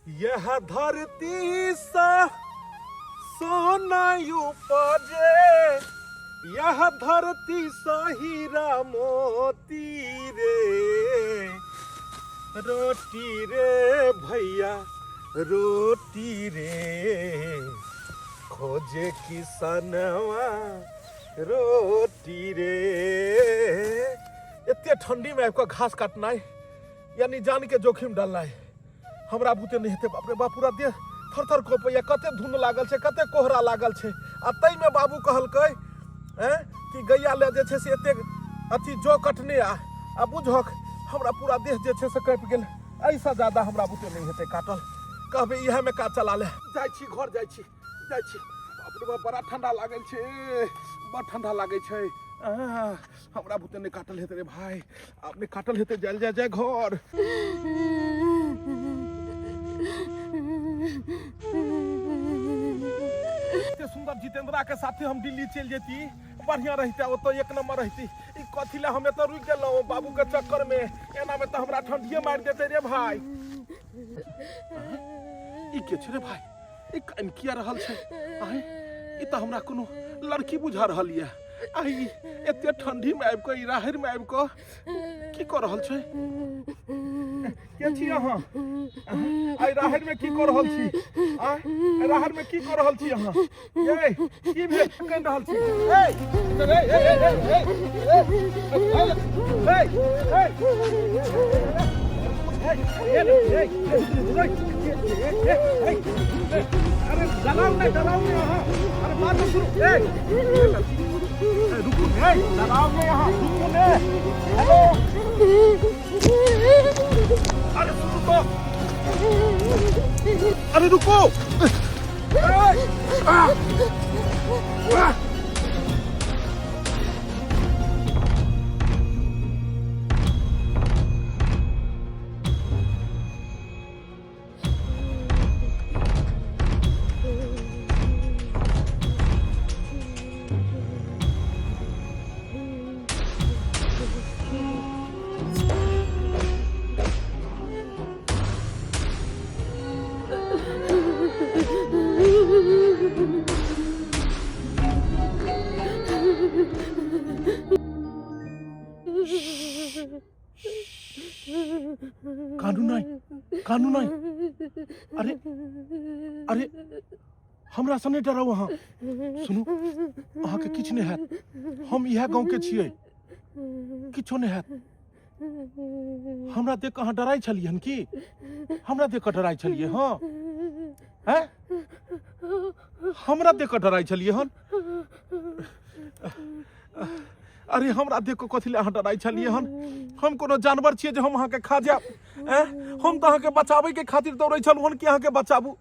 यह धरती सा सोना उपजे, यह धरती सा हीरा मोती रे। रोटी रे भैया रोटी रे, खोजे किसनवा रोटी रे। इतने ठंडी में आपका घास काटना है यानी जान के जोखिम डालना है। हमरा बुते नहीं हेते, बाप रे बाप, पूरा देह थर थर कोपैया। कते धुंध लागल छे, कते कोहरा लागल छे। आ तई में बाबू कहलकै कि गैया ले जे छे से एते अथी जो कटने आ बुझक हमरा पूरा देह जे छे से कटि गेल। ऐसा ज्यादा हमरा बुते नहीं हेते काटल। कहबे इहे में काज चला ले। जाइ छी घर, जाइ छी। बाप रे बाप, बड़ा ठंडा लागल छे, बड़ ठंडा लागे छे। हमरा बुते ने काटल हेते रे भाई, आपने काटल हेते। जल जाए घर। इतने सुंदर जितेंद्रा के साथे हम दिल्ली चल जेती, बढ़िया रहते, वो तो एक नंबर रहती। कथी ला हम एत रुक गेलौं बाबू के चक्कर में। एना में तो हमरा ठंडिये मार देते रे भाई। ई के छे रे भाई, ई कन किया रहल छे? ई तो हमरा कोनो लड़की बुझा रहल ये। आई एते ठंडी में आबि के, राहर में आबि के की कर रहल छे? के छी अहाँ? आई राहर में की कर रहल छी? राहर में की कर रहल छी अहाँ? ए की भेल कन रहल छी? अरे डराओ नहीं अहाँ। अरे बात शुरू। रुको डराओ नहीं यहाँ, रुको ने। हेलो, अरे सुनो तो, अरे रुको। कानून नहीं। अरे हमरा सने डराओ अहाँ। सुनू, अहाँ के किछ नहीं हैत। हम इहे गांव के छियै, किछो नहीं हैत। हमरा देख के अहाँ डराई छलियै हन की? हमरा देख के डराई छलियै? हाँ हैं? हमरा देख के डराई छलियै हन? अरे हमरा देख के कथी ले अहाँ डराई छलियै हन? हम कोनो जानवर छियै जे हम अहाँ के खा जाब? हम तो अहाँ के बचाबै के खातिर दौड़ै छलहुँ हन कि अहाँ के बचाबू।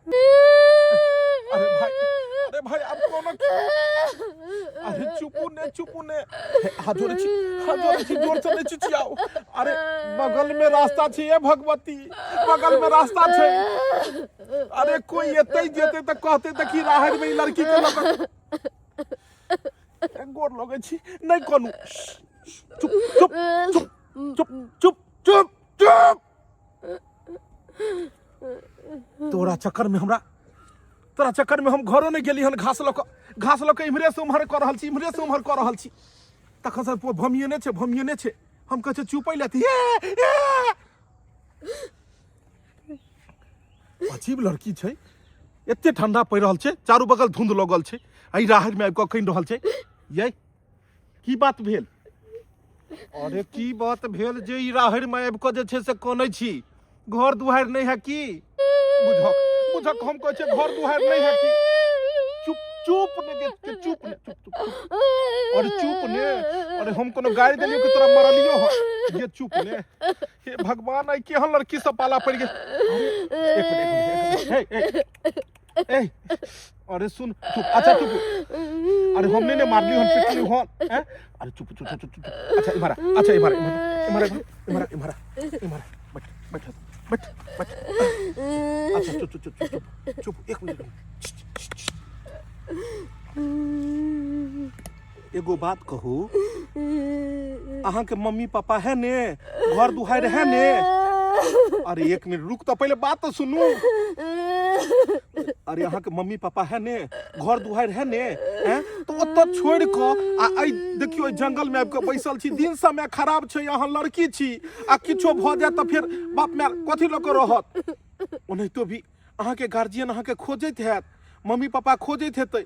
अरे भाई अब कोनो। अरे चुपू ने। हाथ जोड़े छी, जोर से नहीं चिचियाओ। अरे बगल में रास्ता छे ये भगवती, बगल में रास्ता छे। अरे कोई एते जेते त कहते त कि राहर में लड़की के लग गोर लगे छी। नहीं कोनो। चुप। तोरा चक्कर में हम घरों नहीं गेली हन। घास ल के इम्हरे से उम्हर कर रहल छी। तखन से भमियने छे। हम कहे चुपै लेती। अजीब लड़की छे। एते ठंडा पड़ रहल छे, चारू बगल धुंध लगल छे। आई राहर में आबि के कहि रहल छे ये की बात भेल? अरे की बात भेल जे ई राहर में आबि के जे छे से कनै छी? घर दुआर नहीं है की? बुझक हम कहे छे घर दुआर नहीं है की? चुप ने। अरे चुप ने। अरे हम कोनो गाड़ी देलियो कि तोरा मरलियो हो? ये चुप ने। हे भगवान, आई केहन लड़की से पाला पड़ गेल। एक अरे सुन, चुप। अच्छा चुप। अरे हमने ने मारली हन, पिटली हन। अरे चुप। अच्छा इमारा बैठ। अच्छा चुप। एक मिनट। एगो बात कहू, अहाँ के मम्मी पापा है ने? घर दुहार है ने? अरे एक मिनट रुक तो पहले बात तो सुनू। अरे यहाँ के मम्मी पापा है ने, घर दुआर है ने, हैं तो ओत छोड़ के आ देखियो जंगल में आबि के बैसल छी, दिन समय खराब छै, यहाँ लड़की छी आ किछो भ जाए तो फिर बाप माय कथी ल के रहत। ओनाहितो भी अहाँ के गार्जियन अहाँ के खोजैत हैत, मम्मी पापा खोजैत हेतै।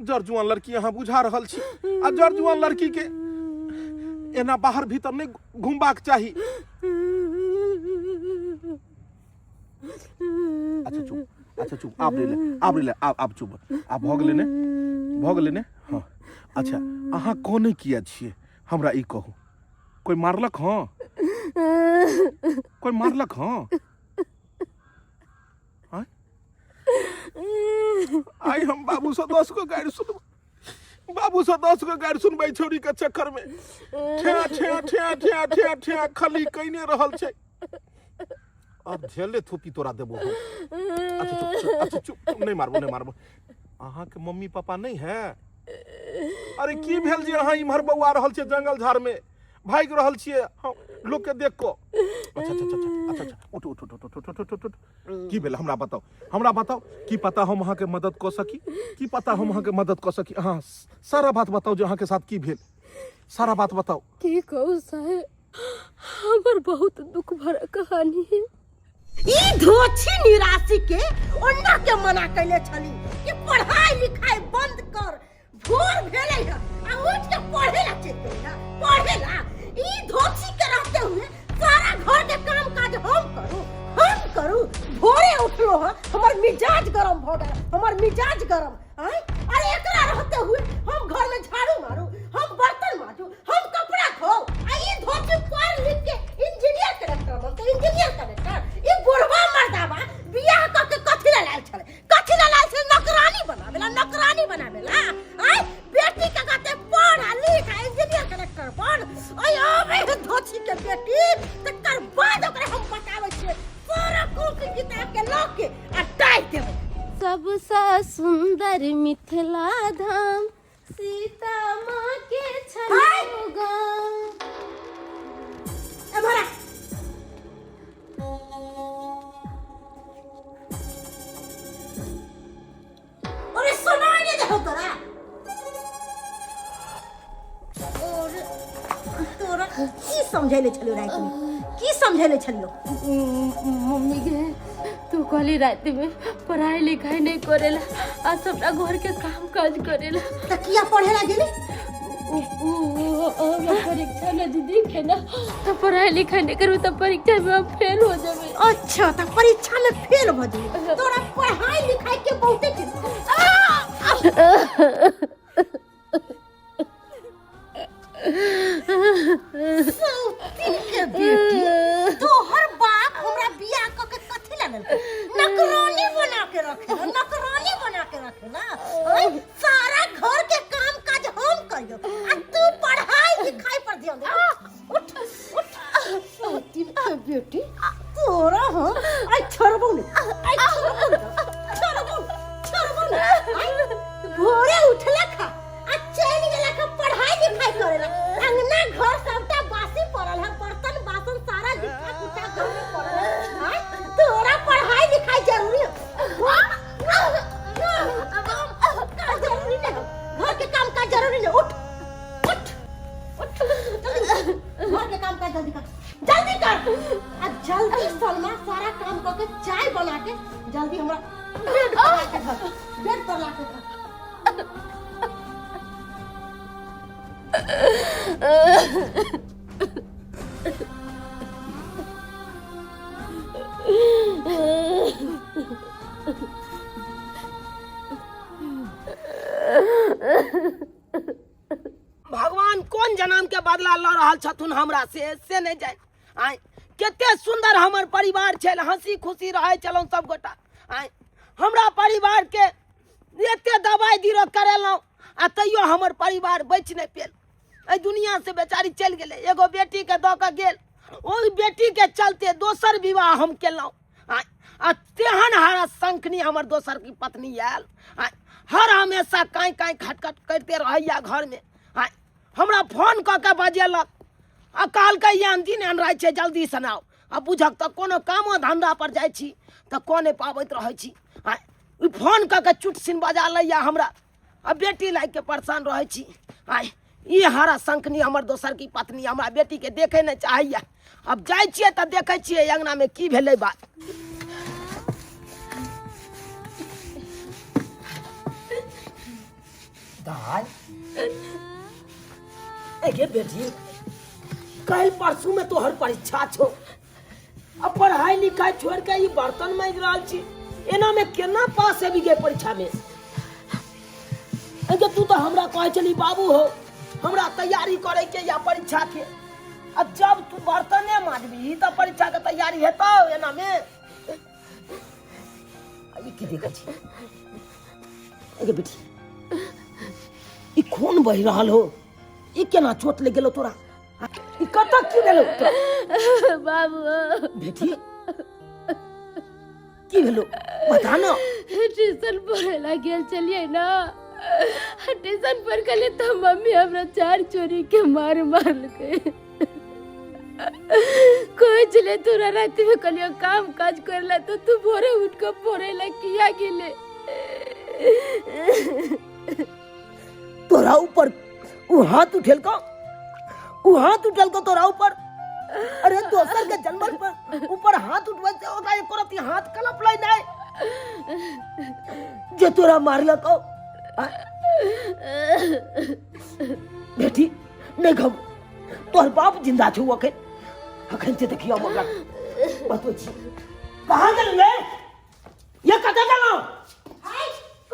जर जुआन लड़की यहाँ बुझा रहल छी आ जर जुआन लड़की के एना बाहर भीतर नहीं घुमबाक चाही। अच्छा चुप आप ले आप चुप आप भग लेने हाँ। अच्छा अहाँ कोने किया छिए हमरा ई कहू, कोई मारलक हाँ? कोई मारलक हाँ? आई हम बाबू से 10 को गाड़ी सुनब, बाबू से 10 को गाड़ी सुनबै छोरी के चक्कर में ठ्या खाली कइने रहल छै। अब झेले थोपी तोरा देबो। अच्छा चुप नहीं मारबो। अहाँ के मम्मी पापा नहीं है? अरे की भेल जे अहाँ इम्हर बौआ रहल छियै जंगल झाड़ में, भाग रहल छियै लोग के देख को। अच्छा उठ की भेल हमरा बताओ की पता हम अहाँ के मदद क सकी, की पता हम अहाँ के मदद क सकी। हाँ सारा बात बताओ जो अहाँ के साथ की भेल, सारा बात बताओ। की कहू साहेब, हमर बहुत दुख भरा कहानी है। ई धोछी निराशी के ओन्ना के मना कैले छली कि पढ़ाई लिखाई बंद कर, भोर भेले है आ उठ के पढ़े ला चल गई, पढ़े ला। ई धोछी के रहते हुए सारा घर के काम काज हम करू। भोरे उठलो है हमर मिजाज गरम भ गेल, हमर मिजाज गरम है। अरे एकरा रहते हुए हम घर में झाड़ू मारू, हम बर्तन माजू, हम कपड़ा धो। आ ई धोछी पढ़ लिख के इंजीनियर करेक्टर बनते, इंजीनियर करेक्टर। ई बुढ़वा मर्दावा बियाह क के कथि ला लाल छले, नौकरानी बनावेला। आय बेटी के कहते पढ़ आ लिख आ इंजीनियर करेक्टर बन। ओय अबे धोछी के बेटी तकर बाद ओकरा हम बताबै छियै सारा कॉपी किताब के लऽ के आ डाल देबै। सबसे सुंदर मिथिला धाम सीता माँ के छलो गाम। एमहरा अरे सुनाई नहीं दे तोरा, और तोरा की समझैले छलियो रात में, की समझैले छलियो? मम्मी के तू कहली रात में पढ़ाई लिखाई नहीं करेला आ सबटा घर के काम काज करेला। त किया पढ़ेला गेली? परीक्षा नजदीक है ना, तो पढ़ाई लिखाई नहीं करूँ तो परीक्षा में हम फेल हो जाबे। अच्छा तो परीक्षा में फेल हो जाबे, तोरा पढ़ाई लिखाई के बहुते बेटी तोहर बाप हमरा बियाह क के कथि ला लेलकै? नौकरानी बना के रखे ना। सारा घर के काम काज हम करियो आ तू पढ़ाई लिखाई पर ध्यान दे। उठ बेटी तोरा हम आई छोड़बो भोरे उठला खा आ चल गेला के पढ़ाई लिखाई करेला। अंगना घर सबटा बासी पड़ल है, बर्तन बासन सारा जुठा कुटा घर में पड़ल है। तोरा पढ़ाई लिखाई जरूरी है, जरूरी नहीं, घर के काम काज जरूरी नहीं। उठ घर के काम काज जल्दी कर आ जल्दी सलमा सारा काम करके चाय बना के जल्दी हमरा बेड पर ला के भगवान कोन जन्म के बदला ल रहल छथुन हमरा से नहीं जाए। आय कते सुंदर हमर परिवार छल, हंसी खुशी रहे चलौं सब गोटा। आय हमरा परिवार के एते दवाई दिरो करेलौं आ तैयो हमर परिवार बच नहीं पेल। ए दुनिया से बेचारी चल गेले, एगो बेटी के द के गेल, ओई बेटी के चलते दोसर विवाह हम केलौं। आ तेहन हरा संखनी हमर दोसर की पत्नी आयल, हर हमेशा काई खटखट करते रहैया घर में। हमरा फोन क के बजेलक आ कहलकै यान दिन एहन रहै छै जल्दी सुनाओ। आ बुझक तो कोनो कामो धंधा पर जाइ छी तो कोने पाबैत रहै छी। आ फोन क के चुटसिन बजा लैया हमरा, आ बेटी लाग के परेशान रहै छी। आ ई हरा शंखनी हमर दोसर की पत्नी हमरा बेटी के देखे नहीं चाहिए। अब जाइ छियै तो देखै छियै अंगना में की भेलै बात। दाई ए बेटी, कल परसों में तोहर परीक्षा छो, अब पढ़ाई लिखाई छोड़ के ये बर्तन मांग रहा छी, एना में केना पास है गे परीक्षा में? तू तो हमरा कहे चली बाबू हो हमरा तैयारी करे के या परीक्षा के, अब जब तू बर्तने मांगबी तो परीक्षा के तैयारी हेतौ एना में? ये की देखै छी ए बेटी, ई खून बहि रहल हो, ई केना चोट लग गेलो तोरा? ई कतऽ की भेलो तोरा? बाबू बेटी की भेलो बता ना। ट्यूशन पढ़े ला गेल चलिए ना, ट्यूशन पर कले तो मम्मी हमरा चार चोरी के मार के कोई चले तोरा रात में कलियो काम काज करला तो तू भोरे उठ के पढ़े ला किया गेले? तोरा ऊपर वो हाथ उठेल को, वो हाथ उठेल को तोरा ऊपर? अरे दोसर के जन्मल पर ऊपर हाथ उठवा से ओकरा एको रती हाथ कलप लै नहीं जे तोरा मारल को। बेटी नहीं घम, तोहर बाप जिंदा छौ अखन, अखन से देखियो हमरा बतो छी कहां गेल रे? ये कतऽ गेलो?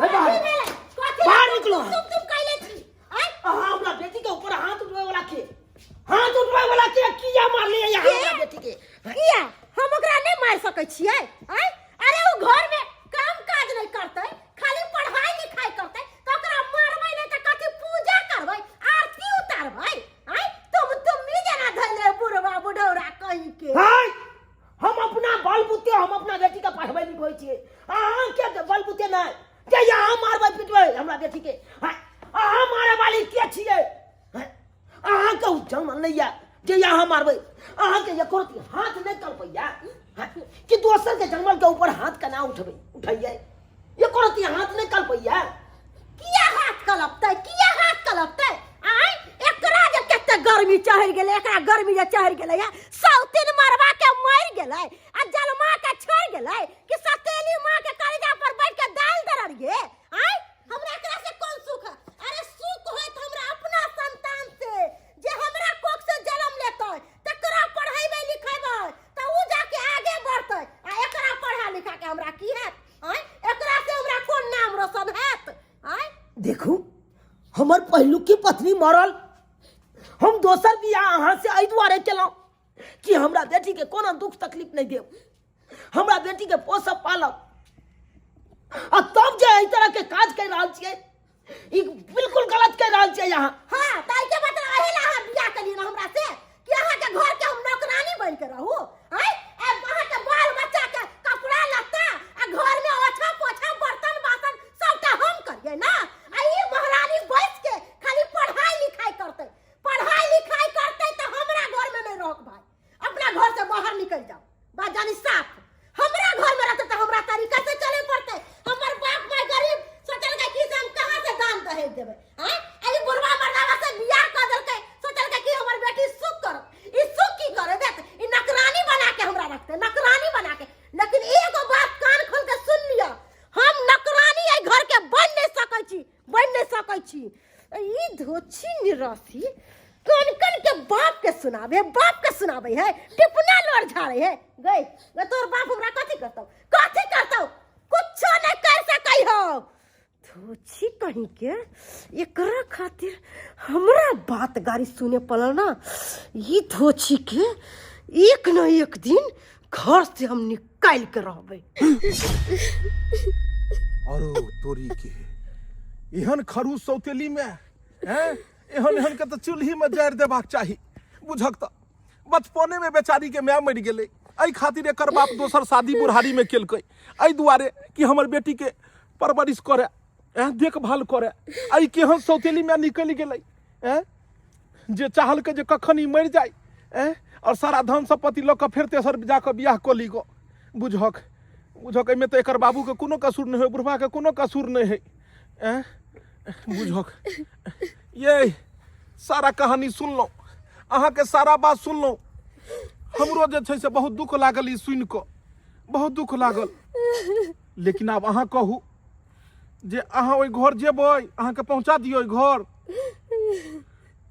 बाहर निकलो। तुम कहले छी हमरा बेटी के ऊपर हाथ उठवे वाला के, हाथ उठवे वाला के किया मार लिया यहाँ हमरा बेटी के? किया हम ओकरा नहीं मार सकै छियै? अरे वो घर में काम काज नहीं करते, खाली पढ़ाई लिखाई करते, तो ओकरा मारबै नहीं तो कथि पूजा करबै, आरती उतारबै? तुम ही जना धैले बुढ़वा बुढ़ौरा कहीं के। हम अपना बलबूते हम अपना बेटी के पढ़बै लिखबै छियै, अहाँ के बलबूते नहीं जे यहाँ मारबै पिटबै हमरा बेटी के? अहाँ मारे वाली के छियै? अहाँ के जन्म नहीं है जे यहाँ मारबै? अहाँ के एको रती हाथ नहीं कलपैया कि दोसर के जन्मल के ऊपर हाथ केना उठबै उठैयै? एको रती हाथ नहीं कलपैया? किया हाथ कलपतै? किया हाथ कलपतै? एकरा जे कते गर्मी चढ़ गेलै, एकरा गर्मी जे चढ़ गेलै है, सौतीन मरवा के मर गेलै आ जलमा के छोड़ गेलै कि सतेली मां के कलेजा पर बैठ के दाल दरड़िए? हमरा एकरा से कौन सुख है? अरे सुख होत हमरा अपना संतान से जे हमरा कोख से जन्म लेतै, तकरा पढ़ाइबै लिखेबै त उ जाके आगे बढ़तै। आ एकरा पढ़ा लिखा के हमरा की हैत? एकरा से हमरा कोन नाम रोशन हैत? देखू हमर पहिलुकी पत्नी मरल, हम दोसर बियाह अहाँ से एहि दुआरे केलहुँ कि हमरा बेटी के कोनो दुख तकलीफ नहीं देव, हमरा बेटी के पोसब पालब। आ तब जे एहि तरह के काज कर रहल छियै, ई बिल्कुल गलत कर रहल छियै यहाँ। हाँ, ताई के मतलब अहेला अहाँ बियाह कलियै ना हमरा से कि अहाँ के घर के हम नौकरानी बन के रहू? अहाँ के बाल बच्चा के कपड़ा लत्ता आ घर में ओछा पोछा बर्तन बासन सबटा हम करिए ना? ई महारानी बैठ के खाली पढ़ाई लिखाई करते, पढ़ाई लिखाई करते तो हमरा घर में नहीं रह भाई, अपना घर से बाहर निकल जाओ। बात जानी साफ, हमरा घर में रहते तो हमरा तरीका से चले पड़ते। हमर बाप माय गरीब सोचल के कि हम कहां से दान दहेज देबै? अरे बुढ़वा मर्दावा से बियाह कर देलकै, सोचल के कि हमर बेटी सुख करत। ई सुख की करे देत? ई नौकरानी बना के हमरा रखते, नौकरानी बना के। लेकिन एगो बात कान खोल के सुन लिया, हम नौकरानी ए घर के बन नहीं सकै छी, बन नहीं सकै छी। ई धोछी निरासी कौन कौन के बाप के सुनावे, बाप के सुनावे है, टिपना लोर झाड़े है। गई तोर बाप हमरा कथी करतौ? कथी करतौ? कुछ नहीं कर सकै हो। धोछी कहीं के एकरा खातिर हमरा बात गाड़ी सुने पड़ल ना। ये धोछी के एक न एक दिन घर से हम निकाल के रहबै। अरो तोरी के एहन खरूस सौतेली में हैं, एहन एहन के तो चूल्ही में जड़ देबाक चाही। बुझक त बचपने में बेचारी के माय मर गेलै, एहि खातिर एकर बाप दोसर शादी बुढ़ारी में केलकै, एहि दुआरे कि हमर बेटी के परवरिश करे, देखभाल करे। एहि केहन सौतेली में निकलि गेलै जे चाहल के जे कखन ई मर जाय और सारा धन संपत्ति लऽ कऽ फेर तेसर जाकऽ बियाह कऽ ली गो। बुझक बुझक एहिमे तऽ एकर बाबूके कोनो कसूर नहि है, बुढ़बाके कोनो कसूर नहीं है। बुझक ये सारा कहानी सुनलहुँ, अहाँके सारा बात सुनलहुँ। हमरो जे छै से बहुत दुख लागल ई सुनि कऽ, बहुत दुख लागल। लेकिन आब अहाँ कहू जे अहाँ ओहि घर जेबै, अहाँके पहुँचा दियौ ओहि घर।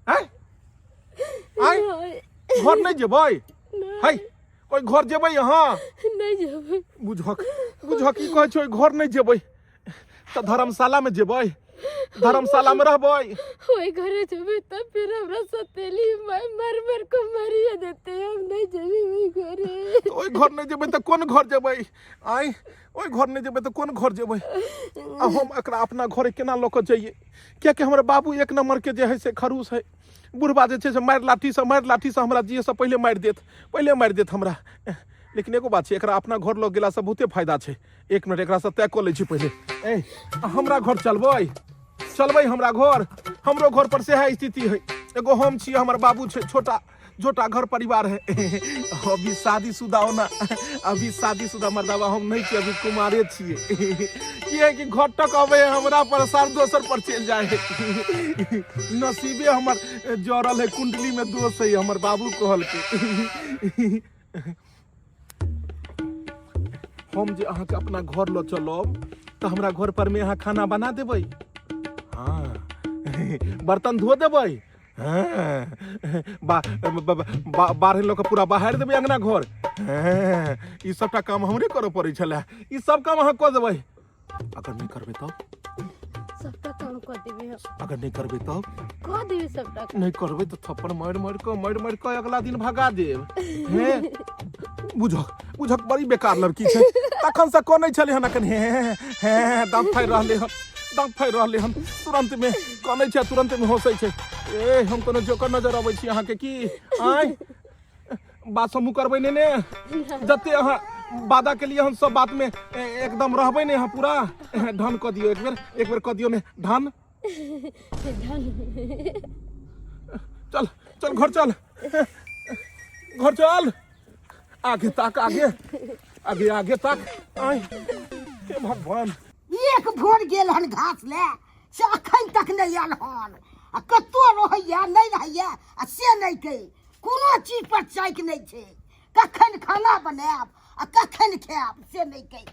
आय घर नहीं जेबै? है ओहि घर जेबै अहाँ? नहीं जेबै। बुझक बुझक ई कहै छै ओहि घर नहीं जेबै तऽ धर्मशाला में जेबै, धर्मशाला में रहबै। ओई घरे जेबै तब फिर हमरा सतेली मर मर को मारिए देते, हम नहीं जेबै ओई घरे। तो ओई घर नहीं जेबै तऽ कोन घर जेबै? आय ओई घर नहीं जेबै तऽ कोन घर जेबै? आ हम एकरा अपना घरे केना लऽ कऽ जइयै? कियाकि हमर बाबू एक नंबर के जे है से खरूस है। बुढ़बा जे छै से मारि लाठी से हमरा जिये से पहिले मारि देत हमरा। लेकिन एगो बात छै, एकरा अपना घर लऽ गेला से बहुते फायदा छै। एक मिनट एकरा से तय कऽ लै छी पहिले। हमरा घर चलबै हमरा घर? हमरो घर पर सेहा स्थिति है। एगो हम छी, हमर बाबू छै, छोटा घर परिवार है। अभी शादीशुदा हो ना, अभी शादीशुदा मर्दावा हम नहीं छी, अभी कुमारे छिए। ये कि घर तक अबे हमरा पर सार दोसर पर चल जाए। नसीबे हमर जड़ल है, कुंडली में दोष है, हमर बाबू कहल के। हम जे अहाँ के अपना घर लो चलब तो हमरा घर पर में अहाँ खाना बना देबै। हाँ बर्तन धो देबै। बाहर लोग पूरा बाहर देबै अंगना घर। ई सबटा काम हमरे करऽ पड़ै छलै। ई सब काम अहाँ कऽ देबै। अगर नहीं करबै तब? सबटा काम कर देबे हम। अगर नहीं करबै तब? कह देबे सबटा। नहीं करबै तो थप्पड़ मार के अगला दिन भगा देब। बुझक बड़ी बेकार लड़की छै। तखन से कनै छलै हन, अखन दांत फाड़ि रहले हन। तुरंत में कनै छै, तुरंत में होसै छै। हम कोनो जोकर नजर अबै छी अहाँके की? आय बात समूह करबै ने जते अहाँ वादा के लिए हम सब बात में एकदम रहबै ने। अहाँ पूरा धन कऽ दियौ, एक बेर कऽ दियौ ने धन। चल घर चल, घर चल। आगे तक आगे तक। आय हे भगवान, एक भोर गेल हन घास ले से अखन तक नहीं आयल हन। आ कतो रहैया नहीं रहैया आ से नहीं कही, कोनो चीज पर चाइक नहीं छै। कखन खाना बनायब आ कखन खायब से नहीं कही।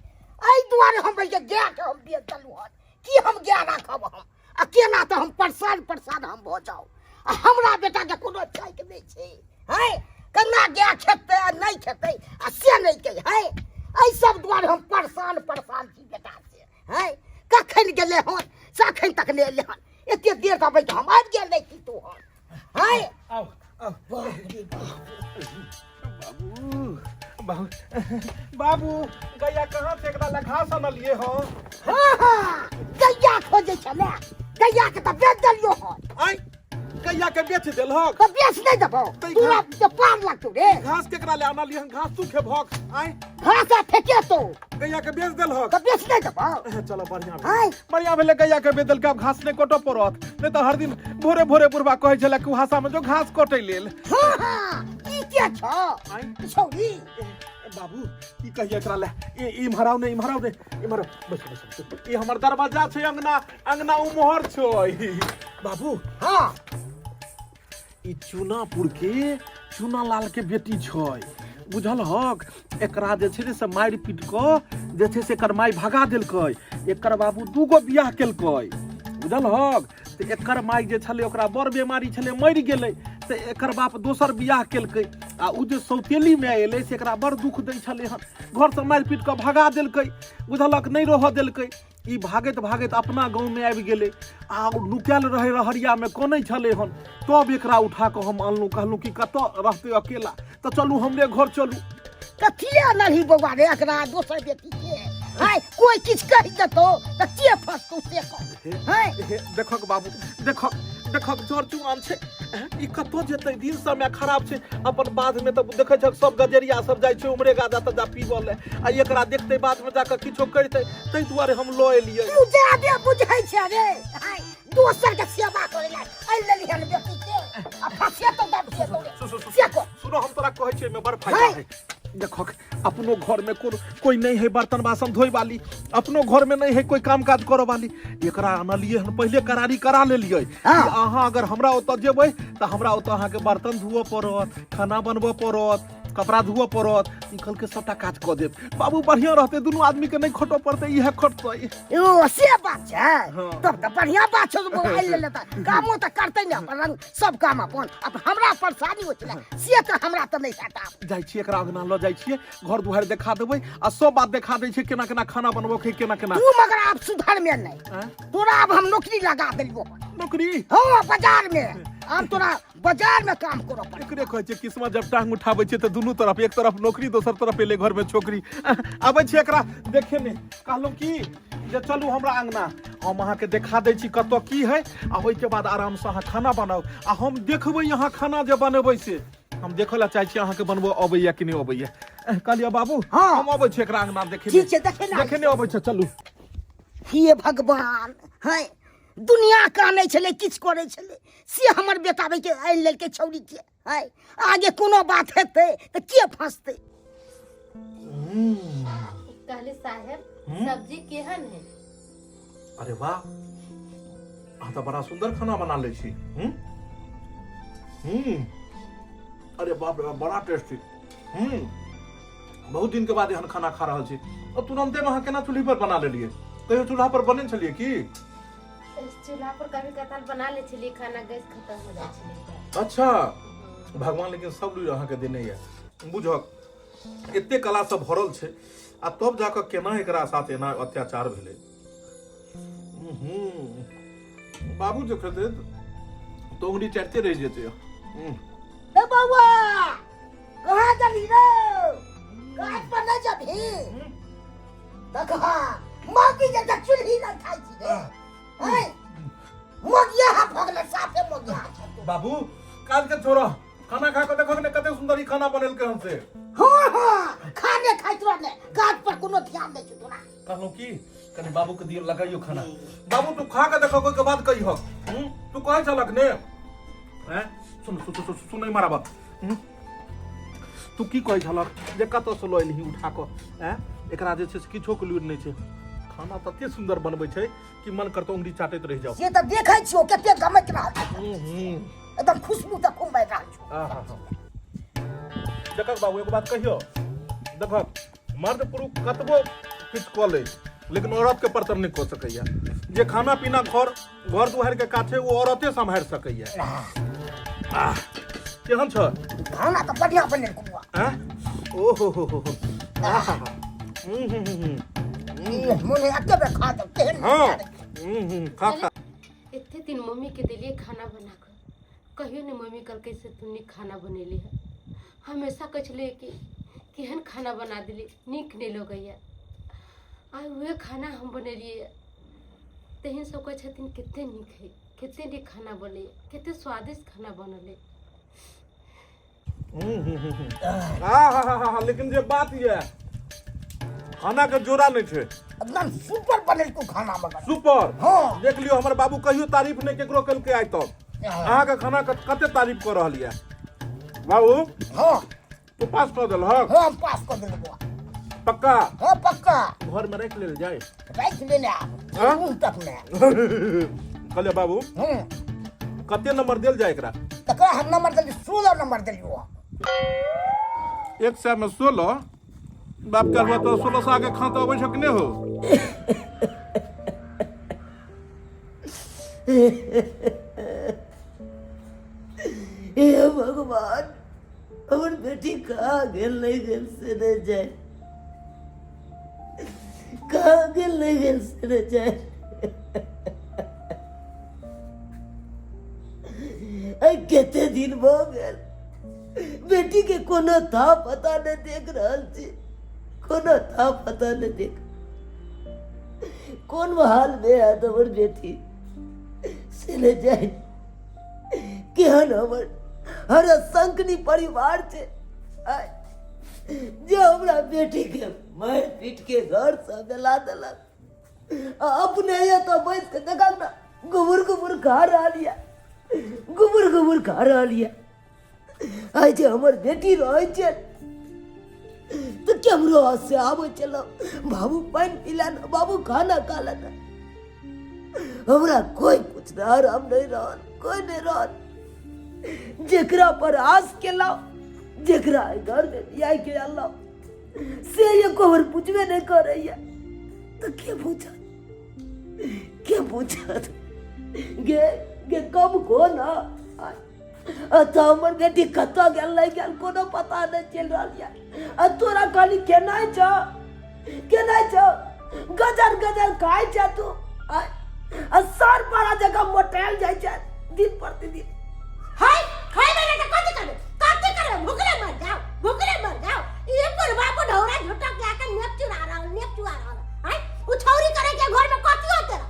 एहि दुआरे हम गाय के हम बेच देलू हन कि हम गाय राखब हम। आ केना तो हम परेशान हम भऽ जाउ। आ हमरा बेटा के कोनो चाइक नहीं छै। है केना गाय खेतै आ नहीं खेतै आ से नहीं कही। है एहि सब दुआरे हम परेशान छी बेटा से। है कखन गेले हन से अखन तक नहीं एले हन। एते देर से बैठ हम आबि गेल नहीं की तू हन। है आओ बाबू गैया कहाँ से एकरा ला घास आनलिए हो? हाँ गैया खोजे छले, गैया के तो बेच देलियो हन। आय गैया के बेच देलहक? तो बेच नहीं देबो, तोरा तो पार लगतौ रे। घास केकरा ले आनलिए हन? घास तू खेबहक? आय घास फेंके तो गैया के बेच देलहक? तो बेच नहीं देबो। चलो बढ़िया भेले गैया के बेच देलक। घास नहीं कटो पड़त, नहीं तो हर दिन भोरे बुढ़बा कहै छले कुहासा में जो घास कटै लेल। हाँ ई के छ छौरी? बाबू की कहिए एकरा ले? इम्हराव ने बस ई हमर दरवाजा छै, अंगना उमहर छै। बाबू हाँ ई चूनापुर के चूनालाल के बेटी छै, बुझल हक? एकरा जे छै से मारि पीट कऽ जे छै से एकर माय भगा देलकै। एकर बाबू 2 गो बियाह केलकै, बुझल हक? तऽ एकर माय जे छलै ओकरा बड़ बीमारी छलै, मरि गेलै। तऽ एकर बाप दोसर बियाह केलकै आ उ जे सौतेली में एलै से एकरा बड़ दुख दै छलै हन। घर से मारि पीट कऽ भगा देलकै, बुझलक? नहीं रह देलकै। ई भागैत अपना गाँव में आबि गेलै आ नुकायल रहे रहरिया में कनै छलै हन। तब एकरा उठा कऽ हम अनलहुँ, कहलहुँ कि कतऽ रहतै अकेला, तऽ चलू हमरे घर चलू। कथिया नहीं बौआ रे एकरा दोसर बेटी के। है कोई किछ कहि देतो त के फसतौ से कह। है देखक बाबू, देखक जरजुआन छै। ई कतऽ जेतै? दिन समय खराब छै। अपन बाद में तऽ देखै छक सब गजरिया सब जाइ छै उमरे गादा तजा पीबऽ ले। आ एकरा देखतै बाद में जाकऽ किछो करतै, तै दुआरे हम लऽ एलियै। तू जादे बुझै छै रे। है दोसर के सेवा करे ला आइ लेली हन बेटी के। फसिया तो दब से सु- सु- से को सुनो हम तोरा कहै छियै में बड़ फायदा है देखो अपनो घर में कोई नहीं है बर्तन बासन धोए वाली अपनो घर में नहीं है कोई काम काज करे वाली एकरा आनलिए हम पहले करारी करा लेलिए अहाँ अगर हमरा ओतऽ जेबै तऽ हमरा ओतऽ अहाँके बर्तन धोअ पड़त खाना बनबऽ पड़त कपड़ा धोअ पड़त निकल के सबटा काज कऽ देब बाबू बढ़िया रहते दुनू आदमी के नहीं खटो पड़ते इहे खटतै ओ से बात छै हाँ। तब तो बढ़िया बात छै मोबाइल ले लेता कामो तो करते न अपन सब काम अपन अब हमरा परेशानी होय छले से तो हमरा तो नहीं हटा जाइ छियै एकरा अंगना लऽ जाइ छियै घर दुआरि देखा देबै आ सब बात देखा दै छियै केना केना खाना बनबो के केना केना तू मगर आप सुधार में नहीं हैं? तोरा अब हम नौकरी लगा देलियो नौकरी हां बाजार में अब तोरा बाजार में काम करो पड़े एकरे कहै छै किस्मत जब टांग उठाबै छै तऽ दुनू तरफ एक तरफ नौकरी दोसर तरफ एले घर में छोकरी आबै छै एकरा देखे ने कहलहुँ की जे चलू हमरा अंगना हम अहाँके देखा दै छी कतऽ की है आ ओहिके बाद आराम से अहाँ खाना बनाउ आ हम देखबै अहाँ खाना जे बनेबै से हम देखऽ लए चाहै छी अहाँके बनबो अबैया कि नहि अबैया कहलिए बाबू हाँ। हम अबै छी एकरा अंगना देखे ठीक छै देखे ना देखे नहि अबै छै चलू हे भगवान है दुनिया कानै छले किछ करै छले से हमर बेटाबे के आइन लेल के छौरी के है आगे कोनो बात हेतै त के फंसतै कहले साहब सब्जी केहन है अरे वाह अहाँ तो बड़ा सुंदर खाना बना ले छी अरे बाप रे बाप, बड़ा टेस्टी बहुत दिन के बाद एहन खाना खा रहल छी और तुरंते में अहाँ केना चूल्ही पर बना लेलिए कहियो चूल्हा पर बने छलिए की चूल्हा पर कभी कताल बना ले छलिए खाना गैस खत्म हो जाए छलिए अच्छा भगवान लेकिन सब लुई अहाँ के देने है बुझक एते कला सब भरल छै आ तब जाकर केना एकरा साथ एना अत्याचार भेलै बाबू जो कहते तो उंगली चढ़ते रह जेते ए बउआ कहां चली रे काट पर न जबी देखा मां की जगह चूल्ही न खाई छी रे है मोगिया हा भगले साफे मोगिया बाबू काल के छोरा खाना खा के देखो ने कते सुंदर ही खाना बनेल के हमसे हां हां खाने खाइत रहने काट पर कोनो ध्यान नै छै तोरा कहलो की कनी बाबू के दियो लगाइयो खाना बाबू तू खा के देखो कोई के बाद कही हो तू कह चलक ने हैं सुन नहीं मारा बात तू की कह छलक जे कत से लइल ही उठा के हैं एकरा जे छै किछो के लूर नहीं छै खाना तते सुंदर बनबै छै कि मन करतो उंगली चाटैत रह जाओ से त देखै छियो कते गमक रहल एकदम खुशबू त खूब बैठ रहल छौ देखक बाबू एक बात कहियो देखक मर्द पुरुष कतबो किछ कऽ ले लेकिन औरत के परतर नहीं कऽ सकैया जे खाना पीना घर दुआर के काज छै वो औरते सम्हार सकैया केहन छ खाना त बढ़िया बनेल कुआ हैं ओहो हो मोने अते बे खा त केहन हां खा खा इतने दिन मम्मी के दिलिए खाना बना कर कहियो ने मम्मी कल कैसे तूने खाना बनेली है हमेशा कछले कि केहन खाना बना दिली नीक नहीं लगैया आइ वह खाना हम बनेलिए तेहन सब कहे छथिन कते नीक है कते नीक खाना बने कते स्वादिष्ट खाना बनले लेकिन जे बात ये खाना के जोड़ा नहीं छे एकदम सुपर बनेल को खाना मगर सुपर हाँ। देख लियो हमर बाबू कहियो तारीफ नहीं केकरो कल के आइ तब अहाँ के खाना के कते तारीफ कर रहल ये बाबू हां तू पास कर देल ह हां पास कर देल बुआ पक्का हां पक्का घर में रख ले जाए राख लेने आप हाँ? रूम तक में कहले बाबू कते नंबर देल जाए एकरा तकरा हम नंबर देली 16 नंबर देलियो 100 में 16 बाप करबा तो 16 से आगे खाता अबै छ कि नहीं हो हे भगवान हमर बेटी कहाँ गेल नहीं गेल से न जाए कहाँ गेल नहीं गेल से न जाए कते दिन भ गेल बेटी के कोनो था पता नहीं देख रहल छी कोनो था पता नहीं देख कौन हाल में है हमर बेटी से न जाए केहन हमर हर संकनी परिवार छे जे हमरा बेटी के मार पीट के घर से बेला देलक अपने ये तो बैठ के देखब ना गुबुर गुबुर खा रहा गुबुर गुबुर खा रही है। आज हमार बेटी रहे छे तो कैमरो से आबो चलो बाबू पानी पिला ना, बाबू खाना खा लेना। हमरा कोई पूछना आराम नहीं रहन, कोई नहीं रहन। जेकरा पर आस के लाओ, जेकरा घर में दिया के अल्लाह से ये कोवर पूछवे नहीं कर रही है तो क्या पूछा, क्या पूछा गे कम को ना तो हमर बेटी कत्ता गेल नहीं गेल कोनो पता नहीं चल रहा है। तोरा खाली केना छ गजर गजर खाए छ तू सार पारा जगह मोटेल जाय छ दिन प्रतिदिन। हाय हाय मैंने तो कथी करे भूखले मर जाओ ये पर बाबू ढौरा झूठा के आके नेप चुरा रहा हाय उछौरी करे के घर में कथी हो तेरा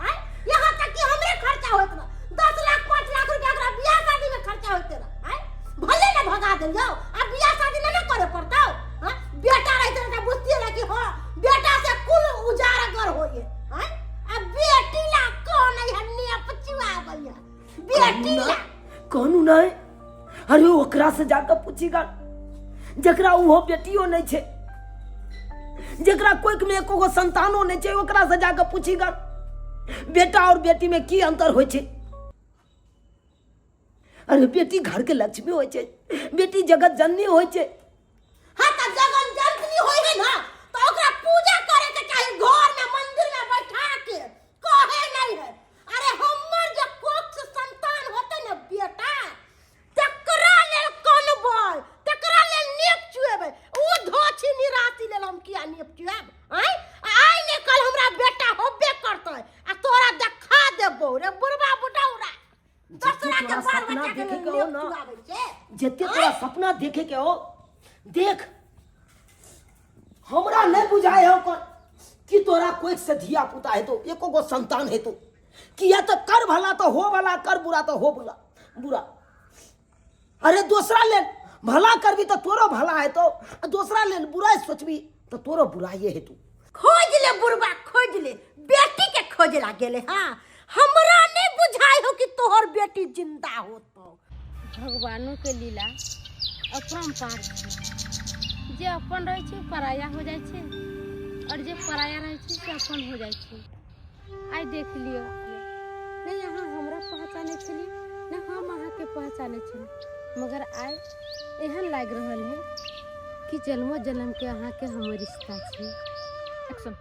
हाय यहां तक कि हमरे खर्चा होत ना 10 लाख 5 लाख रुपया अगर बियाह शादी में खर्चा होत तेरा हाय भले ना भगा दे जाओ अब बियाह शादी ना करे पड़ता हां बेटा रहते तो बुझती है कि हां बेटा से कुल उजारा कर होए हाय अब बेटी ला कौन है हन्नी पचुआ भैया बेटी ला कहनु नहीं। अरे ओकरा से जाकर पूछीगा जकरा उहो बेटियो नहीं छे, जकरा कोई में एको गो संतानो नहीं छे, ओकरा से जाकर पूछीगा बेटा और बेटी में की अंतर होय छे। अरे बेटी घर के लक्ष्मी होय छे, बेटी जगत जननी होय छे। हां त जगन जननी होय है ना तो ओकरा पूजा करे के चाहे घर में मंदिर में बैठा के कहे नहीं है। अरे हमर जो कोख संतान होते ना बेटा तकरा ले कोन बोल तकरा ले नेप चुएबे उ धोछी निराती ले हम किया नेप चुएब आई ने कल हमरा बेटा होबे करतै आ तोरा देखा देबो रे बुढ़वा बुढ़ौरा दूसरा के बाल बच्चा के नेप चुआबै छे। जते तोरा सपना देखे के हो देख, हमरा नहीं बुझाए हो कि तोरा कोई से धिया पुता है तो एको गो संतान है तो किया तो कर भला तो हो भला, कर बुरा तो हो बुरा। अरे दूसरा ले भला करबी तो तोरो भला है तो दूसरा ले बुराई सोचबी तो तोरो बुराई है तू। खोज ले बुढ़वा खोज ले बेटी के खोजला गेले। हां हमरा नहीं बुझाई हो कि तोहर बेटी जिंदा हो तो भगवानों के लीला अपरंपार छै। जे अपन रहे छै पराया हो जाय छै और जे पराया रहे छै से अपन हो जाय छै। आई देख लियो नहीं यहाँ हमरा पहचाने छली न हम अहाँ के पहचाने छली, मगर आई एहन लाग रहल है कि जन्मों जन्म के अहाँ के हमर रिश्ता छै। एक्शन।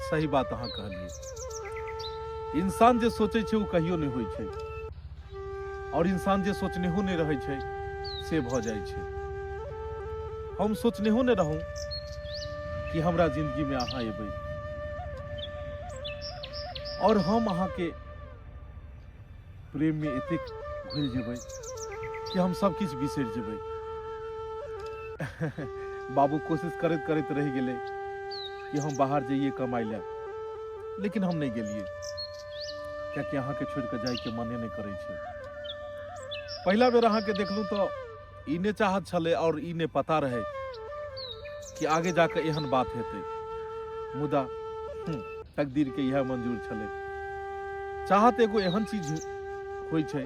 सही बात अहाँ कहलिए। इंसान जे सोचे छै वो कहियो नहीं होय छै और इंसान जे सोचनेहो नहीं रहे छै से भ जाय छै। हम सोचनेहो नहीं रहूं कि हमरा जिंदगी में अहाँ एबै और हम अहाँ के प्रेम में एतेक घुल जेबै कि हम सब किछ बिसर जेबै। बाबू कोशिश करत करत रह गेले कि हम बाहर जाइए कमाई ले, लेकिन हम नहीं गेलिए कियाकि अहाँ के छोड़ के जाए के मने नहीं करे छे। पहला बेर अहाँ के देखलू तो ई ने चाहत छले और ई ने पता रहे कि आगे जाकर एहन बात हेते, मुदा तकदीर के यह मंजूर छले। चाहत एगो एहन चीज होय छै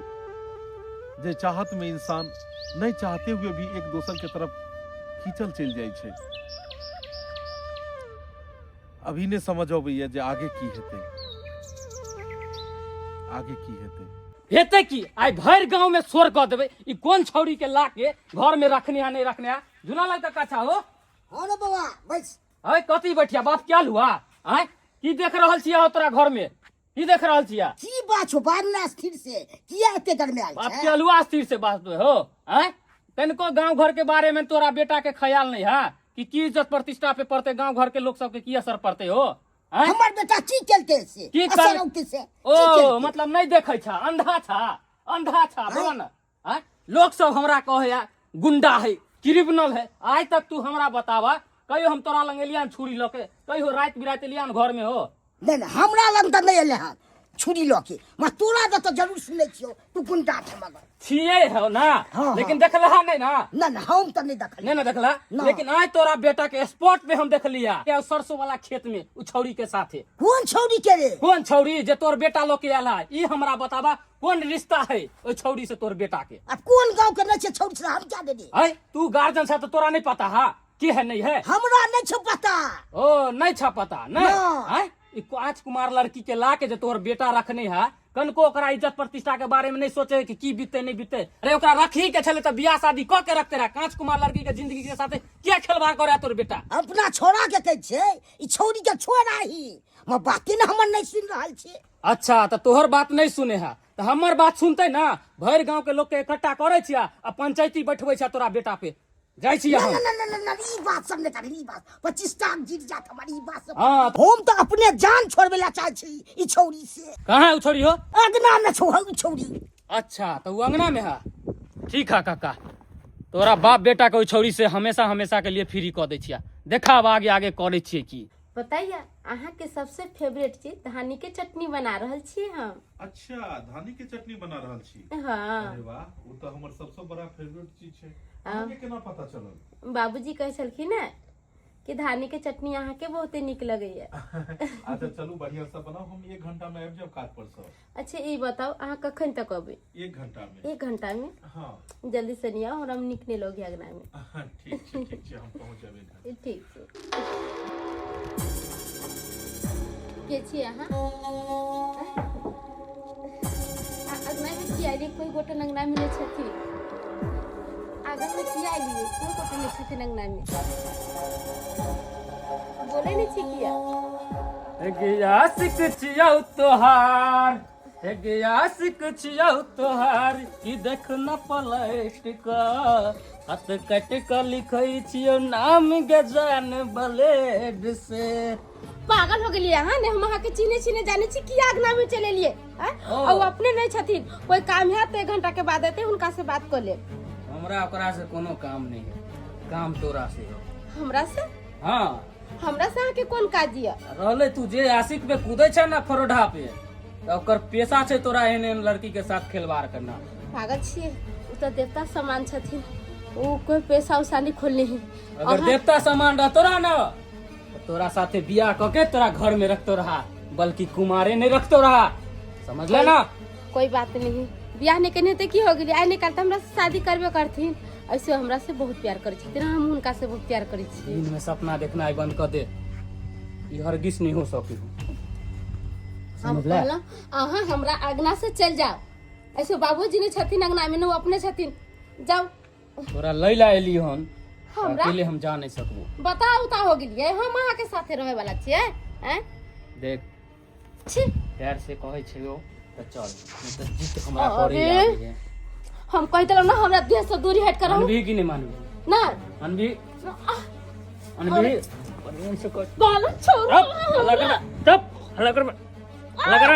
जे चाहत में इंसान नहीं चाहते हुए भी एक दूसर के तरफ खींचल चल जाय छै। अभी ने समझ अबैया जे आगे की हेते, आगे की हेते। हेते की आई भर गांव में शोर कर देबे ई कोन छौरी के ला के घर में रखने आ नहीं रखने आ झूला लगता कच्छा हो। हां ना बाबा बैस। अय कथी बैठिया बात क्या हुआ आय की देख रहल छिया हो तोरा घर में की देख रहल छिया की बात छो बारना स्थिर से किया एते डर में आल बात के अलुआ स्थिर से बात हो आय तनको गांव घर के बारे में तोरा बेटा के ख्याल नहीं है कि की इज्जत प्रतिष्ठा पे पड़ते गांव घर के लोग सब के की असर पड़ते हो। हमर बेटा की चलते से की असर होते से ओ मतलब नहीं देखे छा अंधा छा बोला ना आय लोग सब हमरा कहे गुंडा है क्रिमिनल है। आज तक तू हमरा बतावा कहियो हम तोरा लंग एलियन छुरी लके कहियो रात बिरात एलियन घर में हो नहीं हमरा लंग त नहीं एले हां छुरी लके मैं तोरा द तो जरूर सुनै छियो तू गुंडा छ मगर छिए हो ना हाँ, लेकिन देखला नहीं ना ना ना हम तो नहीं देखल नहीं ना देखला ना। लेकिन आज तोरा बेटा के स्पॉट पे हम देख लिया क्या सरसों वाला खेत में उ छौरी के साथे कौन छौरी के रे कौन छौरी जे तोर बेटा लोग के आला ई हमरा बतावा कौन रिश्ता है ओ छौरी से तोर बेटा के अब कौन गांव के नहीं छे छौरी से हम क्या दे दे है तू गार्जियन से तो तोरा नहीं पता हा की है नहीं है हमरा नहीं छ पता ओ नहीं छा पता नहीं ना। है ई पांच कुमार लड़की के ला के जे तोर बेटा रखने है कनको ओकरा इज्जत प्रतिष्ठा के बारे में नहीं सोचे कि की बीते नहीं बीते अरे ओकरा रखी के छले त बियाह शादी क के रखते रहा कांच कुमार लड़की के जिंदगी के साथे क्या खेलवाड़ करे तोर बेटा अपना छोरा के कहै छे ई छौरी के छोरा ही मैं बाकी न हमर नहीं सुन रहल छे अच्छा तो तोहर बात नहीं सुने है तो हमर बात सुनते ना भर गांव के लोग के इकट्ठा करे छिया आ पंचायती बैठबै छिया तोरा बेटा पे जाय छिया ना हम ना ना ना ना ई बात सब नहीं कर ई बात 25 टाक जीत जात हमारी ई बात सब हाँ, हम तो अपने जान छोड़बे ला चाहे छी ई छौरी से कहाँ है उ छोरी हो अगना में छौ ई छौरी अच्छा तो वो अंगना में है ठीक है काका तोरा बाप बेटा के उ छौरी से हमेशा हमेशा के लिए फ्री कऽ दै छिया देखा अब आगे आगे करे छियै की बताइए अहाँ के सबसे फेवरेट चीज धानी के चटनी बना रहल छियै हम अच्छा धानी के चटनी बना रहल छी हाँ अरे वाह वो तो हमर सबसे बड़ा फेवरेट चीज है हाँ। हमें केना पता चलल बाबूजी कहे छलखिन है कि धानी के चटनी अहाँ के बहुते निक लगैया अच्छा चलू बढ़िया से बनाओ हम 1 घंटा में आबि जाब काज पर से अच्छा ये बताओ अहाँ कखन तक अबै 1 घंटा में 1 घंटा में हाँ जल्दी से नहीं आओ और हम निकले लोग अगना में ठीक छै हम पहुंच जेबै ठीक छै के छी अहाँ अगना में किया रे कोई गोटे अंगना में नहीं छथिन आगे में किया लिए कोई गोटे नहीं छथिन अंगना में बोले नहीं छी किया आशिक छियौ तोहार आशिक छियौ तोहार ई देख न पलट कऽ हाथ कट कऽ लिखै छियौ नाम गजान ब्लेड से पागल हो गेलिए हाँ ने हम अहाँ के चीने चीने जाने छी किया अगना में चले लिए और वो अपने नहीं छथिन कोई काम है तो 1 घंटा के बाद आते उनका से बात कर ले हमरा ओकरा से कोनो काम नहीं है काम तोरा से हो हमरा से हाँ हमरा से अहाँ के कोन काज दिया रहले तू जे आशिक पे कूदे छै ना फरोढ़ा पे तो ओकर पेशा छै तोरा एहन एहन लड़की के साथ खेलवाड़ करना पागल छिए उ तो देवता समान छथिन वो कोई पैसा उसा नहीं खोलने है अगर देवता सामान रहतो रहा ना तो तोरा साथे बियाह क के तोरा घर में रखतो रहा बल्कि कुमारे नहीं रखतो रहा समझ ले ना कोई बात नहीं बियाह नहीं करने तो की हो गेली आइ नहीं करता हमरा से शादी करबे करथिन ऐसे हमरा से बहुत प्यार करे छथिन हम उनका से बहुत प्यार करे छी दिन में सपना देखना है बंद कर दे ये हरगिज नहीं हो सके हम कहलहुँ अहाँ हमरा अगना से चल जाओ ऐसे बाबूजी ने छथिन अगना में वो अपने छथिन जाओ तोरा लैला एली हन हमरा अकेले हम जा नहीं सकबो बताओ ता हो गेलिए हम अहाँ के साथे रहे वाला छियै हैं देख छी प्यार से कहै छै ओ तो चल नहीं तो जिद हमरा अरे। करे लागे हम कह देलहुँ ना हमरा देह से दूरी हट कर रहू अनभी की नहीं मानबी ना अनभी अनभी बढ़िया से कर बाल छोड़ अब हल्ला कर तब हल्ला कर हल्ला कर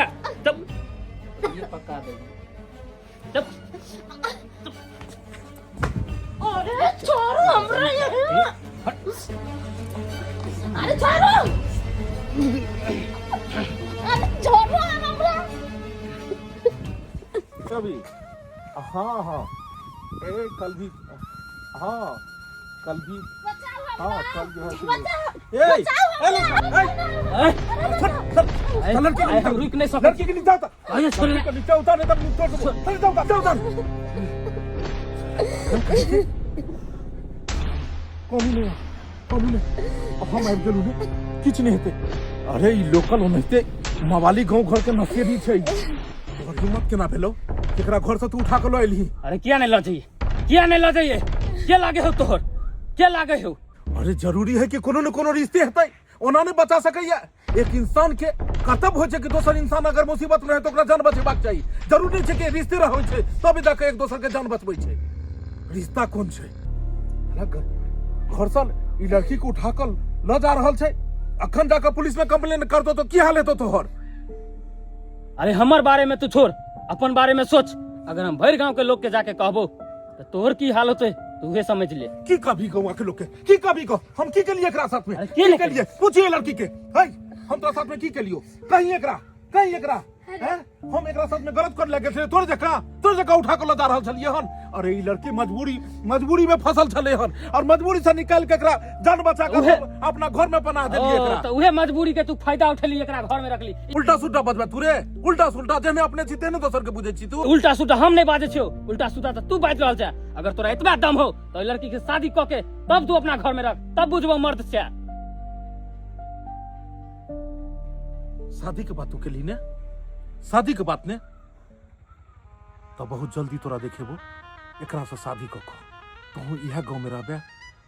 तब ये पका दे तब अरे छोड़ो हमरा ये अरे छोड़ो अरे छोड़ो हमरा कभी हाँ हाँ ए कल भी हाँ कल भी बचाओ हाँ हमरा कल जो है बचाओ लड़की हम रुक नहीं सकते लड़की के नीचे उतार आइए छोड़ लड़की के नीचे उतार नहीं तब तोड़ दूंगा चल जाओ उतार कौन नहीं अब हम आबि गेलू ने किछ नहीं हेते अरे ई लोकल होनते मवाली गांव घर के नसेरी छै तोहर हिम्मत केना भेलो केकरा घर से तू उठा के ल एलही अरे क्या नहीं ला जाइए क्या नहीं ला जाइए क्या लागे हो तोहर क्या लागे हो अरे जरूरी है कि कोनो न कोनो रिश्ते हेतै ओना नहीं बचा सकैया एक इंसान के कर्तव्य होइ छै कि दोसर इंसान अगर मुसीबत में है तो ओकरा जान बचेबाक चाही जरूरी नहीं छै कि रिश्ते रहै छै तब जाके एक दोसर के जान बचबै छै रिश्ता कोन छै घर सन ई लड़की को उठा कर ल जा रहल छै अखन जाकर पुलिस में कंप्लेन कर दो तो की हाल हेतौ तोहर अरे हमार बारे में तू छोड़ अपन बारे में सोच अगर हम भर गांव के लोग के जाके कहबो तो तोहर की हाल होते तू ये समझ ले की कभी गौवा के लोग के की कभी को हम की के लिए एकरा साथ में अरे की के लिए पूछिए लड़की के है हम तो साथ में की के लियो कहीं एकरा हैं? हम एकरा साथ में गलत कर लगे थे तोर जका उठा के लदा रहल छलिए हन। अरे ई लड़की मजबूरी में फसल छले हन और मजबूरी से निकाल के एकरा जान बचा के अपना घर में पनाह देलिए एकरा। तो उहे मजबूरी के तू फायदा उठली एकरा घर में रखली। उल्टा सुल्टा बजबा तू रे, उल्टा सुल्टा जेने अपने छी तेने दोसर के बुझे छी तू। उल्टा सुल्टा हम नहीं बाजे छियो, उल्टा सुल्टा तो तू बाज रहल छै। अगर तोरा इतना दम हो तो लड़की के शादी क के तब तू अपना घर में रख, तब बुझबो मर्द छै। शादी के बात तू केली ने, शादी के बात ने तो बहुत जल्दी तोरा देखेबो एकरा से शादी क के तू इहा गांव में रहबे,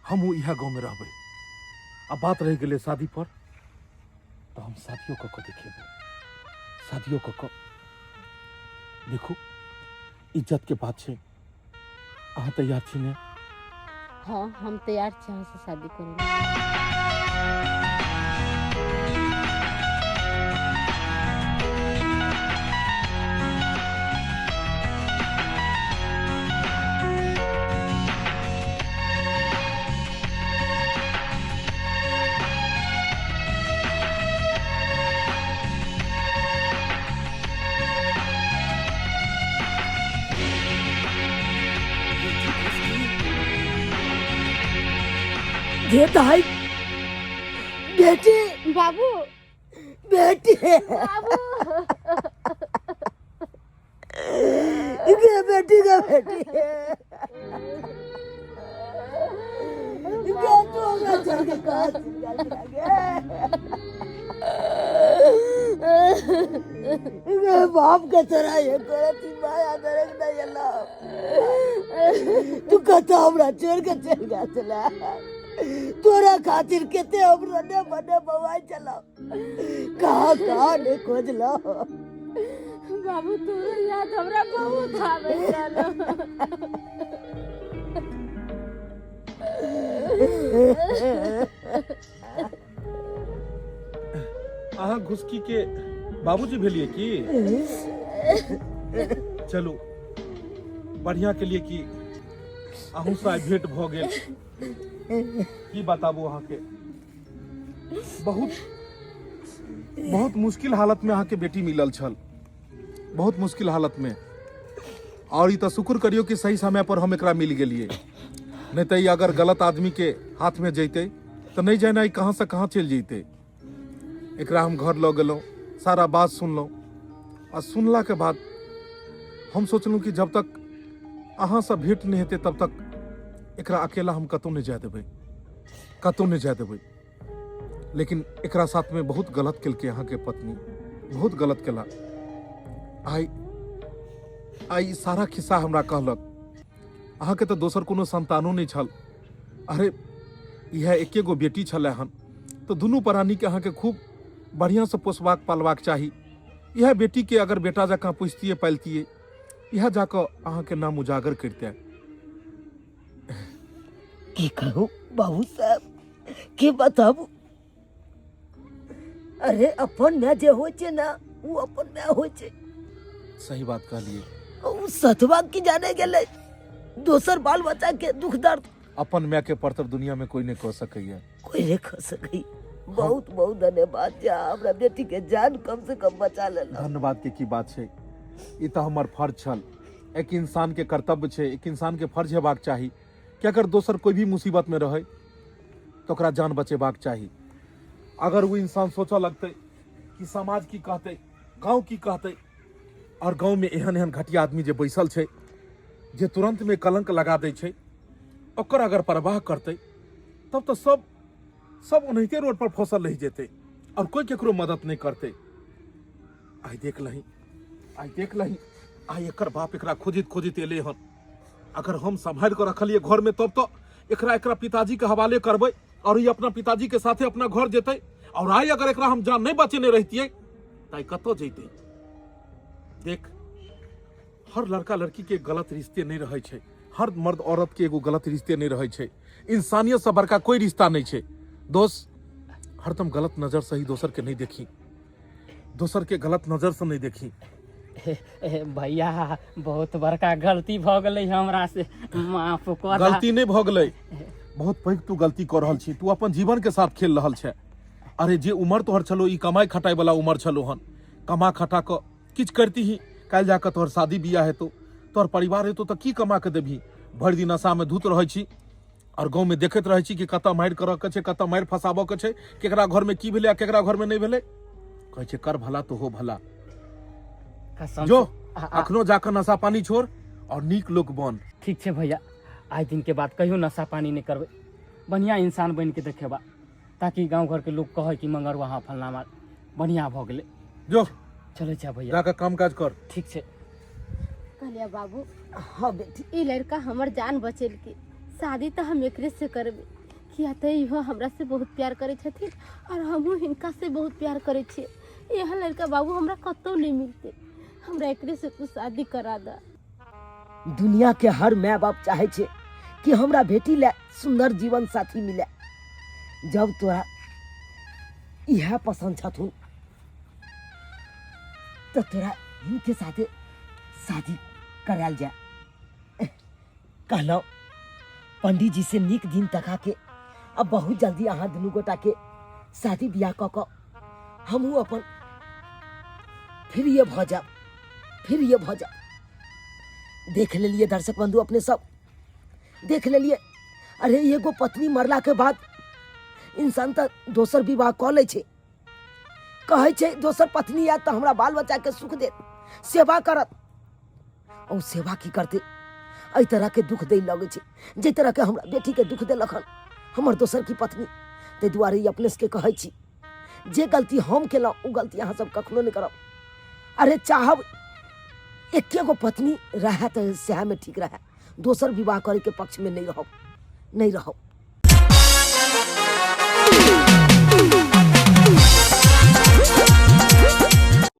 हमहू इहा गांव में रहबे। अब बात रह गेले शादी पर, तो हम शादियों क के देखेबो, शादियों क के देखो इज्जत के बात छे। अहाँ तैयार छी ने? हाँ हम तैयार छी अहाँ से शादी करे। ये भाई बेटी बाबू बेटी बाबू ये बेटी का बेटी है। ये तो होगा चल के कहा ये बाप का तरह ये करती माया दरक ना ये ला तू कहता हमरा छोड़ के चल गया चला तोरा खातिर केते हम रने बने बवाई चला कहाँ ने खोज लो। बाबू तू याद हमरा बहुत आवे चलो। अहाँ घुसकी के बाबूजी भेलिए की? चलो बढ़िया के लिए की अहू से भेंट भ गेल। की बताबू अहाँ के बहुत मुश्किल हालत में अहाँ के बेटी मिलल छल, बहुत मुश्किल हालत में। और ई तो शुक्र करियो कि सही समय पर हम एकरा मिल गेलिए, नहीं तो अगर गलत आदमी के हाथ में जैते तो नहीं जाना कहाँ से कहाँ चल जैते। एकरा हम घर लऽ गेलहुँ, सारा बात सुनलहुँ और सुनला के बाद हम सोचलहुँ कि जब तक अहाँ से भेंट नहीं हेतै तब तक एकरा अकेला हम कतौ नहीं जाय देबै, कतौ नहीं जाय देबै। लेकिन एकरा साथ में बहुत गलत केलकै अहाँ के पत्नी, बहुत गलत केला। आई सारा खिस्सा हमरा कहलक। अहाँ के तो दोसर कोनो संतानो नहीं छल। अरे यह एके गो बेटी छलै हन, तो दुनू प्राणी के अहाँ के खूब बढ़िया से पोसबाक पालबाक चाही। यह बेटी के अगर बेटा जकाँ पोसतिए पालतिए, यह जाकर अहाँ के नाम उजागर करते। की कहूँ बाबू साहब, के बताबू। अरे अपन में जे हो छे ना वो अपन में हो छे। सही बात कहलिए। उ सतवा की जाने गेले, दोसर बाल बच्चा के दुख दर्द अपन माय के परतर दुनिया में कोई नहीं कह सकैया, कोई नहीं कह सकै। बहुत बहुत धन्यवाद जे हमरा बेटी के जान कम से कम बचा लेला। धन्यवाद के की बात छै, ई तो हमार फर्ज छल। एक इंसान के कर्तव्य छै, एक इंसान के फर्ज हेबाक चाही कि अगर दोसर कोई भी मुसीबत में रहे तो ओकरा जान बचेबाक चाही। अगर वो इंसान सोचऽ लगतै कि समाज की कहतै, गांव की कहतै, और गांव में एहन एहन घटिया आदमी जे बैसल छै जे तुरंत में कलंक लगा दै छै, ओकर अगर परवाह करतै तब तो सब ओनाहिते रोड पर फसल रह जेतै और कोई केकरो मदद नहीं करतै। आई देख लही आई एकर बाप एकरा खोजित एले हन। अगर हम संभाल कर रखलिए घर में तब तो एकरा पिताजी के हवाले करबै और ये अपना पिताजी के साथे अपना घर जेतै। और आई अगर एकरा हम जान नहीं बचेने रहतियै तो कतौ जैतै। देख, हर लड़का लड़की के गलत रिश्ते नहीं रहे छै, हर मर्द औरत के एगो गलत रिश्ते नहीं रहे छै। इंसानियत से बड़का कोई रिश्ता नहीं छै। दोस्त, हरदम गलत नजर से ही दोसर के नहीं देखी, दोसर के गलत नजर से नहीं देखी। भैया बहुत बड़का गलती भ गेलै हमरा से, माफ कऽ दा। गलती नहीं भ गेलै, बहुत पैघ तू गलती कर रहल छी। तू अपन जीवन के साथ खेल रहल छै। अरे जे उम्र तोहर छलो ई कमाई खटाई वाला उम्र छलो हन, कमा खटा क किछ करती ही काल जाकर तोहर शादी बियाह हेतौ, तोहर परिवार हेतौ तो की कमा के देबही? भरि दिन नशा में धुत रहै छी और गाँव में देखैत रहै छी कि कतऽ मारि करऽ के छै, कतऽ मारि फसाबऽ के छै, केकरा घर में की भेलै आ केकरा घर में नहीं भेलै। कहै छै कर भला तो हो भला। कसम जो से- अखनो जाकर नशा पानी छोड़ और नीक लोग बन। ठीक छै भैया, आज दिन के बाद कहियो नशा पानी नहीं करबै, बढ़िया इंसान बन के देखेबा, ताकि गांव घर के लोग कहे कि मंगर वहाँ फलना मार बढ़िया भ गेले। जो चलो जा भैया। जाकर काम काज कर। ठीक छै। कहलिया बाबू हाँ बेटी, ई लड़का हमर जान बचेल के, शादी तो हम एकरे से करबे, किया तो इहो हमरा से बहुत प्यार करे छथिन और हमहू हिनका से बहुत प्यार करे छिए। यह लड़का बाबू हमरा कतौ नहीं मिलते, हमरा एकरे से तू शादी करा दा। दुनिया के हर माय बाप चाहे छे कि हमरा बेटी ले सुंदर जीवन साथी मिले। जब तोरा यह पसंद छथुन तो तोरा इनके साथे शादी कराल जाए। कहलो पंडित जी से नीक दिन तका के अब बहुत जल्दी अहाँ दुनू गोटा के शादी ब्याह क के हमहू अपन फिर ये भ जाब। देख लेलिए दर्शक बंधु, अपने सब देख लेलिए। अरे एगो पत्नी मरला के बाद इंसान तो दोसर विवाह क ले छे, कहे छे दोसर पत्नी आयत तो हमरा बाल बच्चा के सुख दे, सेवा करत। और सेवा की करते एहि तरह के दुख दे लगे छे, जे तरह के हमरा बेटी के दुख दे लखन हमर दोसर की पत्नी। ते दुआरे ई अपने के कहे छी, जे गलती हम केलौं उ गलती अहाँ सब कखनो नहीं करब। अरे चाहब एके गो पत्नी रहे तो सह में ठीक रहे, दोसर विवाह करे के पक्ष में नहीं रहो।